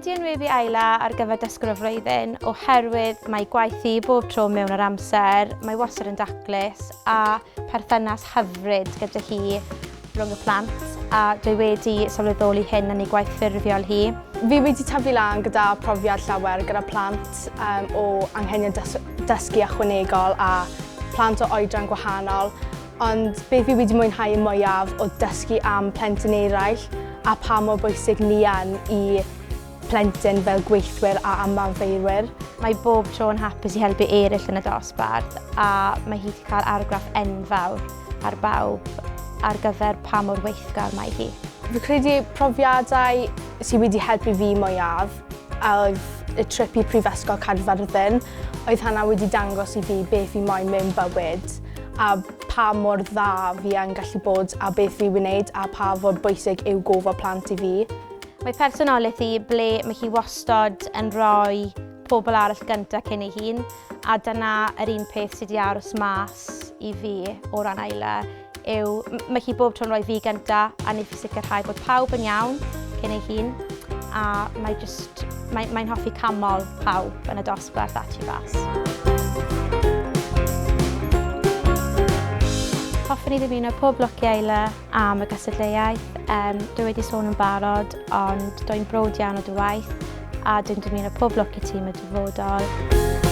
wedi enwebu Isla ar gyfer Dysgwr y flwyddyn oherwydd mae gwaith i bob tro mewn yr amser, mae wastad yn daclus a perthynas hyfryd gyda hi rhwng y plant a dwi wedi sylweddoli hyn yn ei gwaith ffurfiol hi. Fi wedi tyfu lan gyda profiad llawer gyda plant o anghenion dysgu ychwanegol a plant o oedran gwahanol, ond beth fi wedi mwynhau mwyaf o dysgu am plentyn eraill a pa mor bwysig ni yn i plentyn fel gweithwyr a ymarferwyr. Mae bob tro yn hapus i helpu eraill yn y dosbarth a mae hi wedi cael argraff enfawr ar bawb ar gyfer pa mor weithgar mae hi. Fi'n credu profiadau sydd wedi helpu fi mwyaf oedd y trip i Prifysgol Caerfyrddin. Oedd hynna wedi dangos i fi beth fi moyn mewn bywyd a pa mor dda fi yn gallu bod a beth fi wneud a pa mor bwysig yw gofal plant i fi. Mae personolaeth hi ble mae hi wastad yn rhoi pobl arall gyntaf cyn ei hun a dyna yr un peth sydd wedi aros mas i fi o ran Isla yw mae hi bob tro'n rhoi fi gyntaf a wneud i sicrhau bod pawb yn iawn cyn ei hun a mae'n hoffi camol pawb yn y dosbarth at i fas. Hoffwn i ddymuno pob lwc i Isla am y gystadleuaeth. Dwi wedi sôn yn barod, ond dwi'n brod iawn o dy waith a dwi'n dymuno pob lwc i tîm y dyfodol.